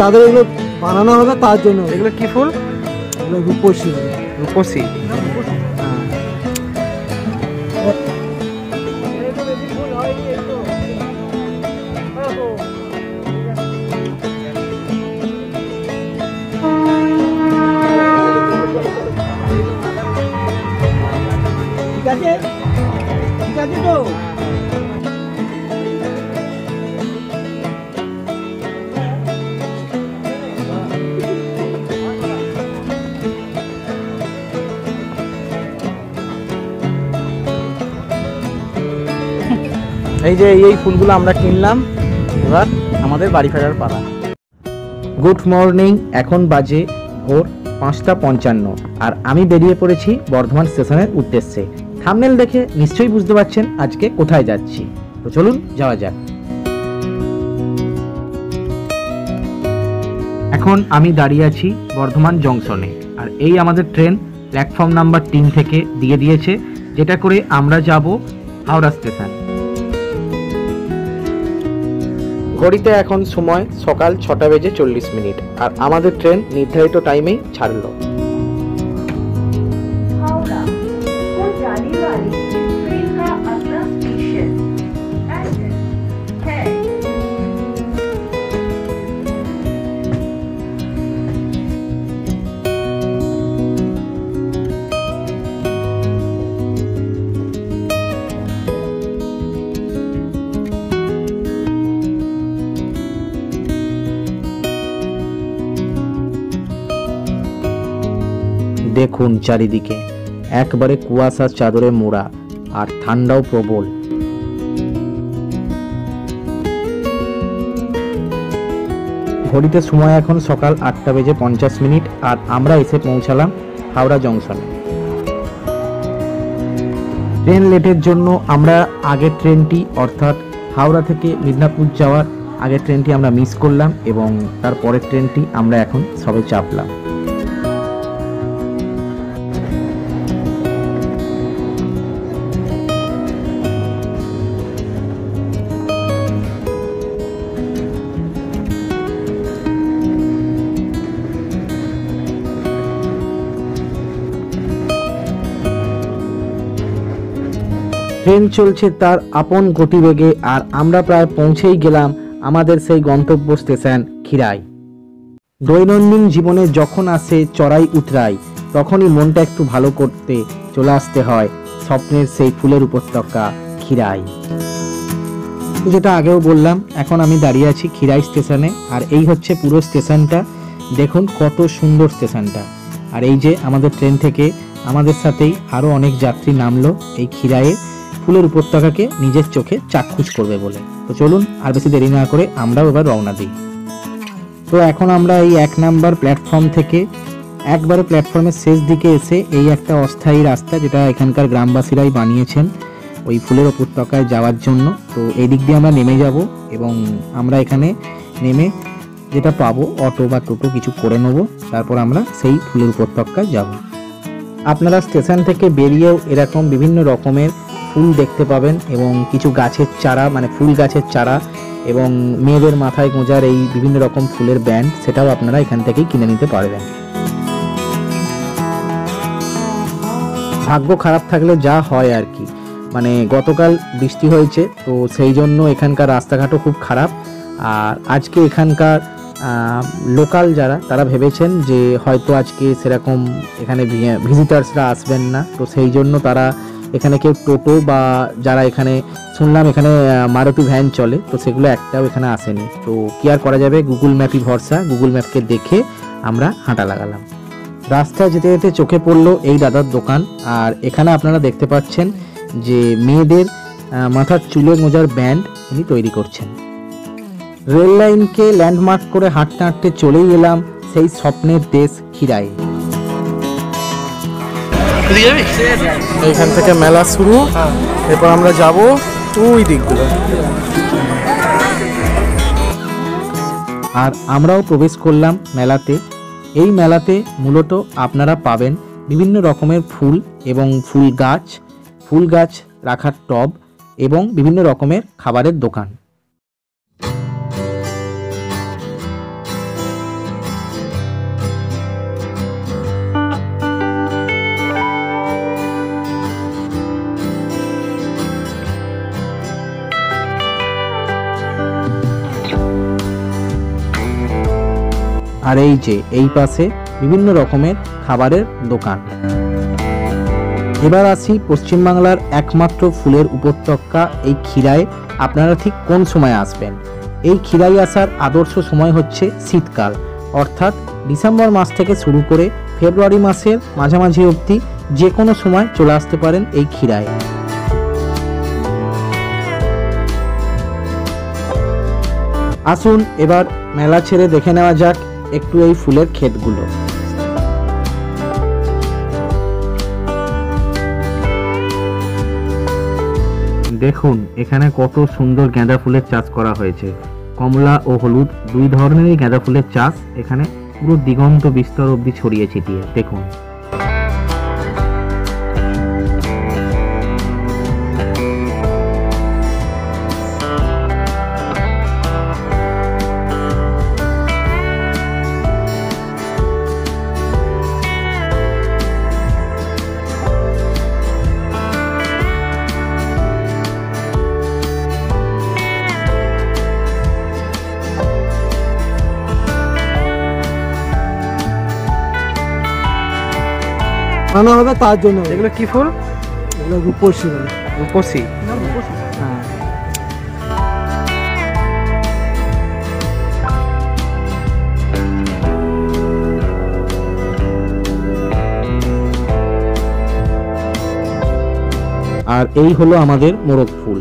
তাদের এগুলো বানানো হবে তার জন্য। এগুলো কি ফুল? এগুলো রূপসী। রূপসী। ঠিক আছে, ঠিক আছে তো। এই যে এই ফুলগুলো আমরা কিনলাম, এবার আমাদের বাড়ি ফেরার পালা। গুড মর্নিং, এখন বাজে ভোর 5:55 আর আমি বেরিয়ে পড়েছি বর্ধমান স্টেশনের উদ্দেশ্যে। থাম্বনেল দেখে নিশ্চয়ই বুঝতে পারছেন আজকে কোথায় যাচ্ছি, তো চলুন যাওয়া যাক। এখন আমি দাঁড়িয়ে আছি বর্ধমান জংশনে, আর এই আমাদের ট্রেন প্ল্যাটফর্ম নাম্বার 3 থেকে দিয়ে দিয়েছে, যেটা করে আমরা যাব হাওড়া স্টেশন। ঘড়িতে এখন সময় সকাল 6:40 আর আমাদের ট্রেন নির্ধারিত টাইমেই ছাড়লো। দেখুন চারিদিকে একবারে কুয়াশার চাদরে মোড়া, আর ঠান্ডাও প্রবল। ঘড়িতে সময় এখন সকাল 8:50 আর আমরা এসে পৌঁছালাম হাওড়া জংশনে। ট্রেন লেটের জন্য আমরা আগের ট্রেনটি অর্থাৎ হাওড়া থেকে মিদনাপুর যাওয়ার আগের ট্রেনটি আমরা মিস করলাম, এবং তার পরের ট্রেনটি আমরা এখন সবে চাপলাম। ট্রেন চলছে তার আপন গতিবেগে, আর আমরা প্রায় পৌঁছেই গেলাম আমাদের সেই গন্তব্য স্টেশন খিরাই। দৈনন্দিন জীবনে যখন আসে চড়াই উতরাই, তখনই মনটা একটু ভালো করতে চলে আসতে হয় স্বপ্নের সেই ফুলের উপত্যকা খিরাই। যেটা আগেও বললাম, এখন আমি দাঁড়িয়ে আছি খিরাই স্টেশনে, আর এই হচ্ছে পুরো স্টেশনটা। দেখুন কত সুন্দর স্টেশনটা। আর এই যে আমাদের ট্রেন থেকে আমাদের সাথেই আরও অনেক যাত্রী নামলো এই খিরাইয়ের ফুলের উপত্যকাকে নিজের চোখে চাক্ষুষ করবে বলে। তো চলুন আর বেশি দেরি না করে আমরাও এবার রওনা দিই। তো এখন আমরা এই 1 নাম্বার প্ল্যাটফর্ম থেকে একবারে প্ল্যাটফর্মের শেষ দিকে এসে এই একটা অস্থায়ী রাস্তা, যেটা এখানকার গ্রামবাসীরাই বানিয়েছেন ওই ফুলের উপত্যকায় যাওয়ার জন্য। তো এই দিক দিয়ে আমরা নেমে যাব, এবং আমরা এখানে নেমে যেটা পাবো অটো বা টোটো কিছু করে নেবো, তারপর আমরা সেই ফুলের উপত্যকায় যাব। আপনারা স্টেশন থেকে বেরিয়েও এরকম বিভিন্ন রকমের ফুল দেখতে পাবেন, এবং কিছু গাছের চারা মানে ফুল গাছের চারা এবং মেয়েদের মাথায় গোঁজার এই বিভিন্ন রকম ফুলের ব্যান্ড, সেটাও আপনারা এখান থেকেই কিনে নিতে পারবেন। ভাগ্য খারাপ থাকলে যা হয় আর কি, মানে গতকাল বৃষ্টি হয়েছে, তো সেই জন্য এখানকার রাস্তাঘাটও খুব খারাপ। আর আজকে এখানকার লোকাল যারা, তারা ভেবেছেন যে হয়তো আজকে সেরকম এখানে ভিজিটার্সরা আসবেন না, তো সেই জন্য তারা এখানে কেউ টোটো বা যারা এখানে শুনলাম এখানে মারুতি ভ্যান চলে, তো সেগুলো একটাও এখানে আসেনি। তো কি আর করা যাবে, গুগল ম্যাপই ভরসা। গুগল ম্যাপকে দেখে আমরা হাঁটা লাগালাম। রাস্তায় যেতে যেতে চোখে পড়লো এই দাদার দোকান, আর এখানে আপনারা দেখতে পাচ্ছেন যে মেয়েদের মাথার চুলে গোঁজার ব্যান্ড ইনি তৈরি করছেন। রেল লাইনকে ল্যান্ডমার্ক করে হাঁটতে হাঁটতে চলেই এলাম সেই স্বপ্নের দেশ খিরাই। এইখান থেকে মেলা শুরু, এরপর আমরা যাব ওই দিকগুলো। আর আমরাও প্রবেশ করলাম মেলাতে। এই মেলাতে মূলত আপনারা পাবেন বিভিন্ন রকমের ফুল এবং ফুল গাছ রাখার টব এবং বিভিন্ন রকমের খাবারের দোকান। আর এই যে এই পাশে বিভিন্ন রকমের খাবারের দোকান। এবার আসি পশ্চিমবাংলার একমাত্র ফুলের উপত্যকা এই ক্ষীরায় আপনারা ঠিক কোন সময় আসবেন। এই ক্ষীরাই আসার আদর্শ সময় হচ্ছে শীতকাল, অর্থাৎ ডিসেম্বর মাস থেকে শুরু করে ফেব্রুয়ারি মাসের মাঝামাঝি অবধি যে কোনো সময় চলে আসতে পারেন এই ক্ষীরায়। আসুন এবার মেলা ছেড়ে দেখে নেওয়া যাক একটু এই ফুলের ক্ষেতগুলো। দেখুন এখানে কত সুন্দর গাঁদা ফুলের চাষ করা হয়েছে। কমলা ও হলুদ দুই ধরনেরই গাঁদা ফুলের চাষ এখানে পুরো দিগন্ত বিস্তর অবধি ছড়িয়ে ছিটিয়ে। দেখুন আনা হবে তার জন্য। এগুলো কি ফুল? এগুলো রূপসী বলে। রূপসী? হ্যাঁ। আর এই হলো আমাদের মোরগ ফুল।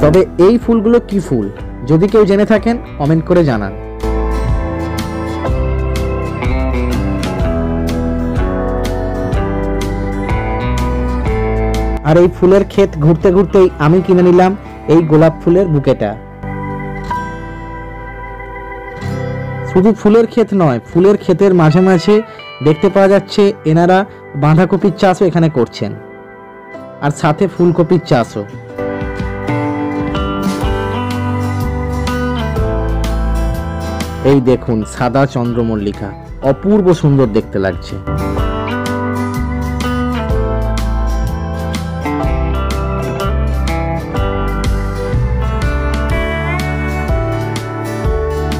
তবে এই ফুলগুলো কি ফুল যদি কেউ জেনে থাকেন কমেন্ট করে জানান। আর এই ফুলের ক্ষেত ঘুরতে ঘুরতেই আমি কিনে নিলাম এই গোলাপ ফুলের বুকেটা। শুধু ফুলের ক্ষেত নয়, ফুলের ক্ষেতের মাঝে মাঝে দেখতে পাওয়া যাচ্ছে এনারা বাঁধাকপির চাষও এখানে করছেন, আর সাথে ফুলকপির চাষও। এই দেখুন সাদা চন্দ্রমল্লিকা, অপূর্ব সুন্দর দেখতে লাগছে।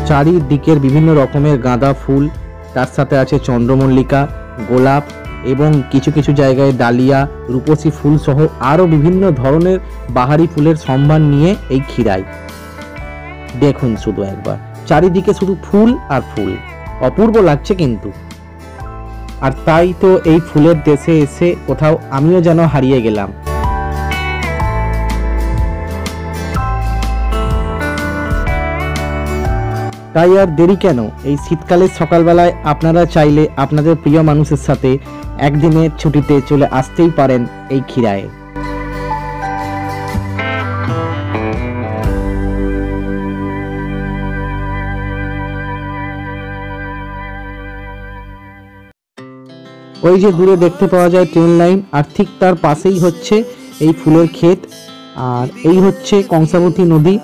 চারিদিকের বিভিন্ন রকমের গাঁদা ফুল, তার সাথে আছে চন্দ্রমল্লিকা, গোলাপ এবং কিছু কিছু জায়গায় ডালিয়া, রূপসী ফুল সহ আরও বিভিন্ন ধরনের বাহারি ফুলের সম্ভার নিয়ে এই ক্ষীরাই। দেখুন শুধু একবার চারিদিকে শুধু ফুল আর ফুল, অপূর্ব লাগছে কিন্তু। আর তাই তো এই ফুলের দেশে এসে কোথাও আমিও যেন হারিয়ে গেলাম। তাই আর দেরি কেন, এই শীতকালের সকালবেলায় আপনারা চাইলে আপনাদের প্রিয় মানুষের সাথে একদিনের ছুটিতে চলে আসতেই পারেন এই ক্ষীরায়। ওই যে দূরে দেখতে পাওয়া যায় ট্রেন লাইন, আর ঠিক তার পাশেই হচ্ছে এই ফুলের ক্ষেত। আর এই হচ্ছে কংসাবতী নদী,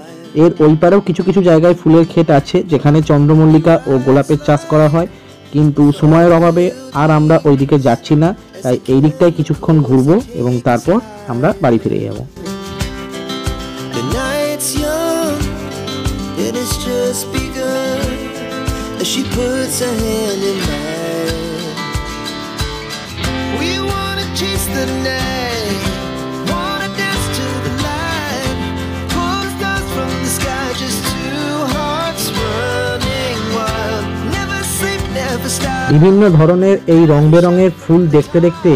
এর ওই পারেও কিছু কিছু জায়গায় ফুলের ক্ষেত আছে যেখানে চন্দ্রমল্লিকা ও গোলাপের চাষ করা হয়, কিন্তু সময়ের অভাবে আর আমরা ওই দিকে যাচ্ছি না। তাই এই দিকটায় কিছুক্ষণ ঘুরবো এবং তারপর আমরা বাড়ি ফিরে যাব। বিভিন্ন ধরনের এই রং বেরঙের ফুল দেখতে দেখতে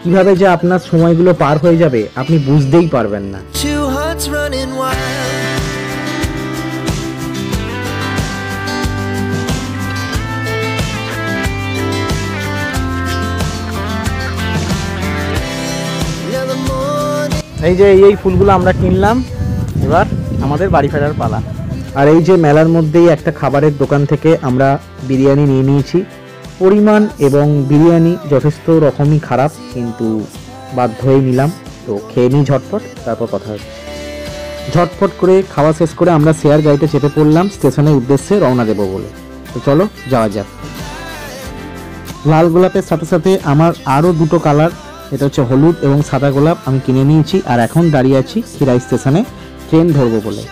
কিভাবে যে আপনার সময়গুলো পার হয়ে যাবে আপনি বুঝতেই পারবেন না। এই যে এই ফুলগুলো আমরা কিনলাম, এবার আমাদের বাড়ি ফেরার পালা। আর এই যে মেলার মধ্যেই একটা খাবারের দোকান থেকে আমরা বিরিয়ানি নিয়ে নিয়েছি। পরিমাণ এবং বিরিয়ানি যথেষ্ট রকমই খারাপ, কিন্তু বাধ্য হয়ে নিলাম। তো খেয়ে নিই ঝটপট, তারপর কথা হচ্ছে। ঝটপট করে খাওয়া শেষ করে আমরা শেয়ার গাড়িতে চেপে পড়লাম স্টেশনের উদ্দেশ্যে রওনা দেব বলে। তো চলো যাওয়া যাক। লাল গোলাপের সাথে সাথে আমার আরও দুটো কালার এটা হচ্ছে হলুদ এবং সাদা গোলাপ আমি কিনে নিয়েছি। আর এখন দাঁড়িয়ে আছি খিরাই স্টেশনে ট্রেন ধরবো বলে।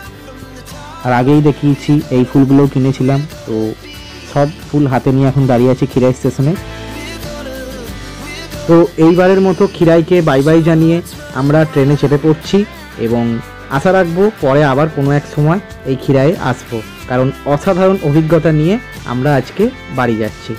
আর আগেই দেখিয়েছি এই ফুলগুলোও কিনেছিলাম। তো সব ফুল হাতে নিয়ে এখন দাঁড়িয়ে আছি খিরাই স্টেশনে। তো এইবারের মতো খিরাইকে বাই বাই জানিয়ে আমরা ট্রেনে চেপে পড়ছি এবং আশা রাখবো পরে আবার কোনো এক সময় এই খিরাইয়ে আসবো, কারণ অসাধারণ অভিজ্ঞতা নিয়ে আমরা আজকে বাড়ি যাচ্ছি।